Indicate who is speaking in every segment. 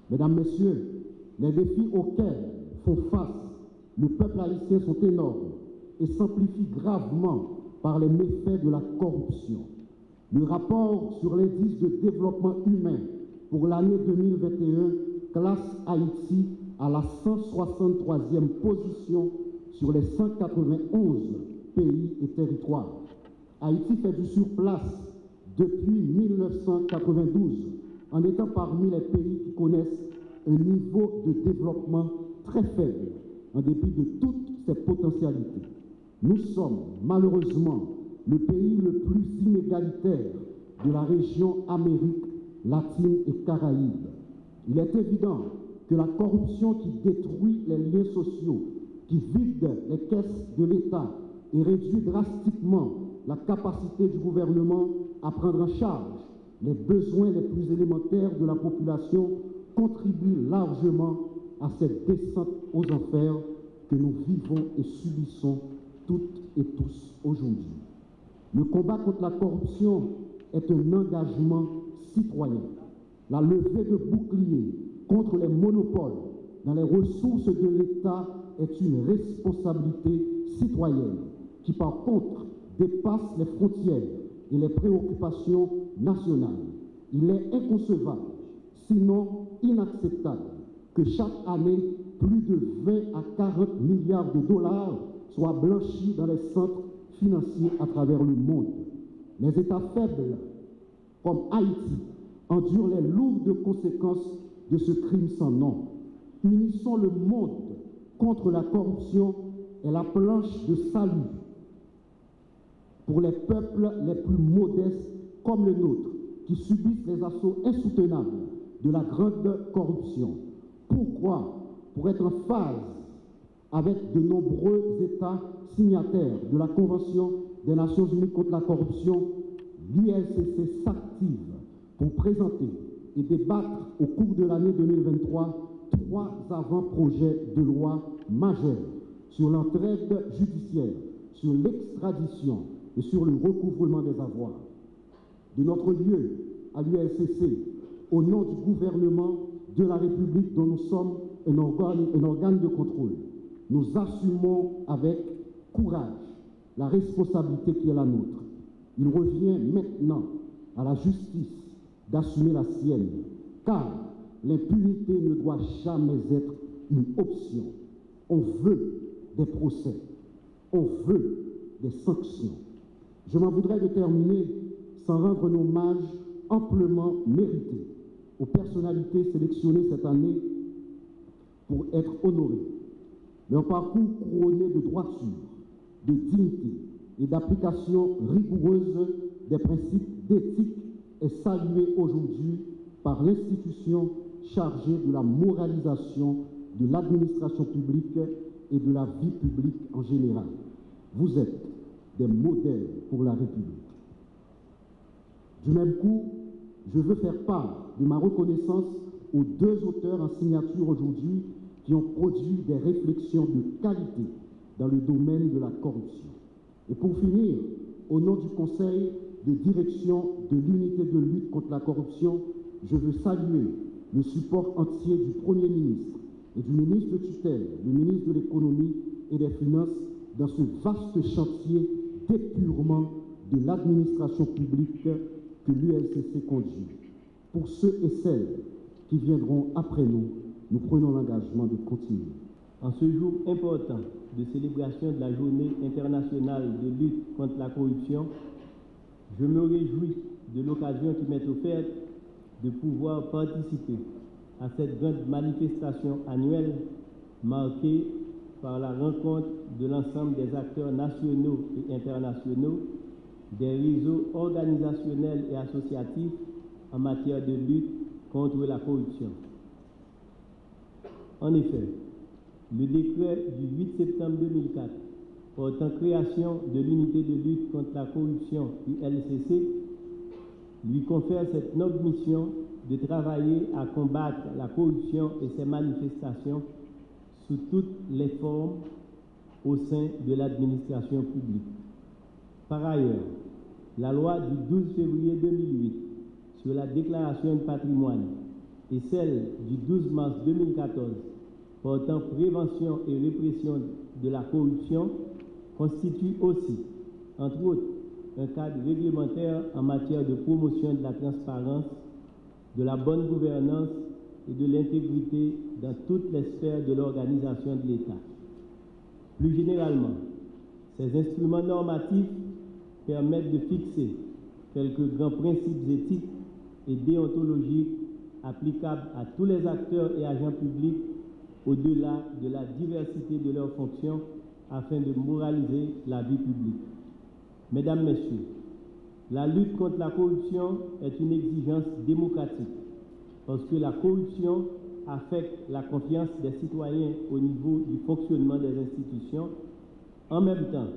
Speaker 1: Mesdames, Messieurs, les défis auxquels font face le peuple haïtien sont énormes et s'amplifient gravement par les méfaits de la corruption. Le rapport sur l'indice de développement humain pour l'année 2021 classe Haïti à la 163e position sur les 191 pays et territoires. Haïti fait du surplace depuis 1992 en étant parmi les pays qui connaissent un niveau de développement très faible en dépit de toutes ses potentialités. Nous sommes malheureusement le pays le plus inégalitaire de la région Amérique latine et Caraïbes. Il est évident que la corruption qui détruit les liens sociaux, qui vide les caisses de l'État et réduit drastiquement la capacité du gouvernement à prendre en charge les besoins les plus élémentaires de la population contribue largement à cette descente aux enfers que nous vivons et subissons toutes et tous aujourd'hui. Le combat contre la corruption est un engagement citoyen. La levée de boucliers contre les monopoles dans les ressources de l'État est une responsabilité citoyenne qui, par contre, dépasse les frontières et les préoccupations nationales. Il est inconcevable, sinon inacceptable, que chaque année, plus de 20 à 40 milliards de dollars soient blanchis dans les centres financiers à travers le monde. Les États faibles, comme Haïti, endurent les lourdes conséquences de ce crime sans nom. Unissons le monde contre la corruption est la planche de salut pour les peuples les plus modestes comme le nôtre, qui subissent les assauts insoutenables de la grande corruption. Pourquoi? Pour être en phase avec de nombreux États signataires de la Convention des Nations Unies contre la corruption, l'ULCC s'active pour présenter et débattre au cours de l'année 2023 3 avant-projets de loi majeurs sur l'entraide judiciaire, sur l'extradition et sur le recouvrement des avoirs. De notre lieu à l'ULCC, au nom du gouvernement de la République dont nous sommes un organe de contrôle, nous assumons avec courage la responsabilité qui est la nôtre. Il revient maintenant à la justice d'assumer la sienne, car l'impunité ne doit jamais être une option. On veut des procès, on veut des sanctions. Je m'en voudrais de terminer sans rendre un hommage amplement mérité aux personnalités sélectionnées cette année pour être honorées. Leur parcours couronné de droiture, de dignité et d'application rigoureuse des principes d'éthique est salué aujourd'hui par l'institution chargée de la moralisation de l'administration publique et de la vie publique en général. Vous êtes des modèles pour la République. Du même coup, je veux faire part de ma reconnaissance aux 2 auteurs en signature aujourd'hui qui ont produit des réflexions de qualité dans le domaine de la corruption. Et pour finir, au nom du Conseil de direction de l'unité de lutte contre la corruption, je veux saluer le support entier du Premier ministre et du ministre de tutelle, le ministre de l'Économie et des Finances, dans ce vaste chantier d'épurement de l'administration publique que l'ULCC conduit. Pour ceux et celles qui viendront après nous, nous prenons l'engagement de continuer.
Speaker 2: En ce jour important de célébration de la Journée internationale de lutte contre la corruption, je me réjouis de l'occasion qui m'est offerte de pouvoir participer à cette grande manifestation annuelle marquée par la rencontre de l'ensemble des acteurs nationaux et internationaux, des réseaux organisationnels et associatifs en matière de lutte contre la corruption. En effet, le décret du 8 septembre 2004 portant création de l'unité de lutte contre la corruption ULCC lui confère cette noble mission de travailler à combattre la corruption et ses manifestations sous toutes les formes au sein de l'administration publique. Par ailleurs, la loi du 12 février 2008 sur la déclaration de patrimoine et celle du 12 mars 2014 portant prévention et répression de la corruption constituent aussi, entre autres, un cadre réglementaire en matière de promotion de la transparence, de la bonne gouvernance et de l'intégrité dans toutes les sphères de l'organisation de l'État. Plus généralement, ces instruments normatifs permettent de fixer quelques grands principes éthiques et déontologiques applicables à tous les acteurs et agents publics au-delà de la diversité de leurs fonctions afin de moraliser la vie publique. Mesdames, Messieurs, la lutte contre la corruption est une exigence démocratique parce que la corruption affecte la confiance des citoyens au niveau du fonctionnement des institutions. En même temps,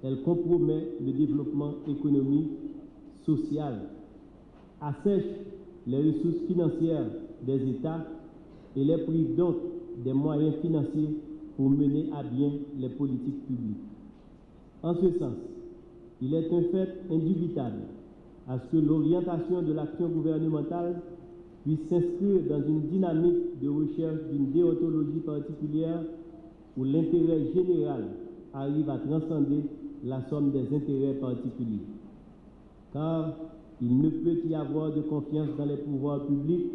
Speaker 2: elle compromet le développement économique, social, assèche les ressources financières des États et les prive donc des moyens financiers pour mener à bien les politiques publiques. En ce sens, il est un fait indubitable à ce que l'orientation de l'action gouvernementale puisse s'inscrire dans une dynamique de recherche d'une déontologie particulière où l'intérêt général arrive à transcender la somme des intérêts particuliers. Car il ne peut y avoir de confiance dans les pouvoirs publics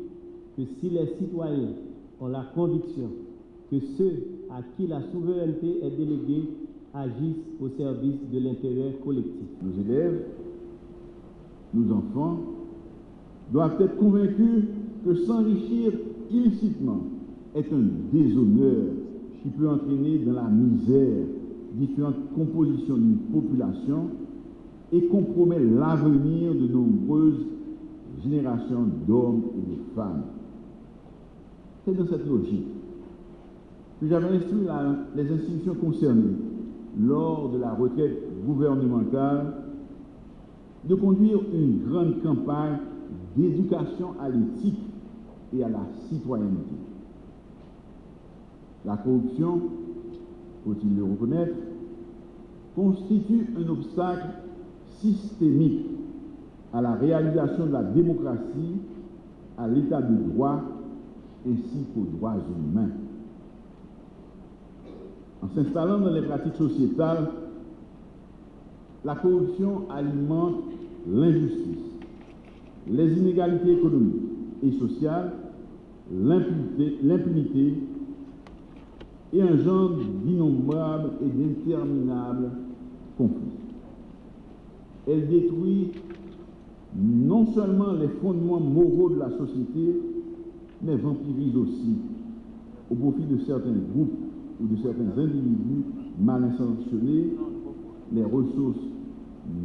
Speaker 2: que si les citoyens ont la conviction que ceux à qui la souveraineté est déléguée agissent au service de l'intérêt collectif.
Speaker 3: Nos élèves, nos enfants, doivent être convaincus que s'enrichir illicitement est un déshonneur qui peut entraîner dans la misère différentes compositions d'une population et compromet l'avenir de nombreuses générations d'hommes et de femmes. C'est dans cette logique que j'avais instruit les institutions concernées lors de la retraite gouvernementale de conduire une grande campagne d'éducation à l'éthique et à la citoyenneté. La corruption, faut-il le reconnaître, constitue un obstacle systémique à la réalisation de la démocratie, à l'état de droit ainsi qu'aux droits humains. En s'installant dans les pratiques sociétales, la corruption alimente l'injustice, les inégalités économiques et sociales, l'impunité et engendre d'innombrables et d'interminables conflits. Elle détruit non seulement les fondements moraux de la société, mais vampirise aussi, au profit de certains groupes ou de certains individus mal intentionnés, les ressources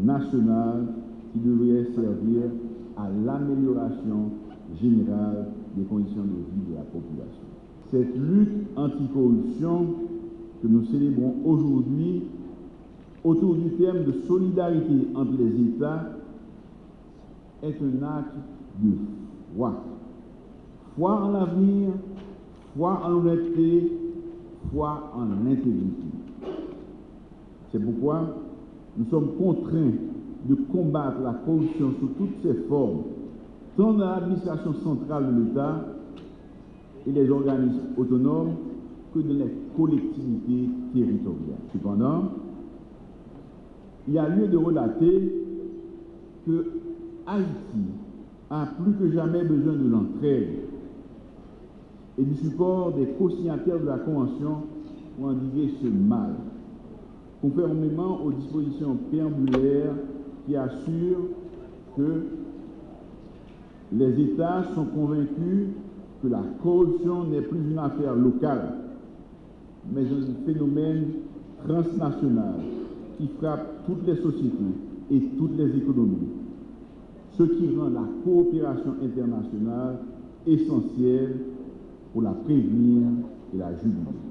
Speaker 3: nationales qui devraient servir à l'amélioration générale des conditions de vie de la population. Cette lutte anticorruption que nous célébrons aujourd'hui autour du thème de solidarité entre les États est un acte de foi. Foi en l'avenir, foi en l'honnêteté, foi en l'intégrité. C'est pourquoi nous sommes contraints de combattre la corruption sous toutes ses formes, tant dans l'administration centrale de l'État et les organismes autonomes que dans les collectivités territoriales. Cependant, il y a lieu de relater que Haïti a plus que jamais besoin de l'entraide et du support des co-signataires de la Convention pour endiguer ce mal, conformément aux dispositions préambulaires qui assurent que les États sont convaincus que la corruption n'est plus une affaire locale, mais un phénomène transnational qui frappe toutes les sociétés et toutes les économies, ce qui rend la coopération internationale essentielle pour la prévenir et la juguler.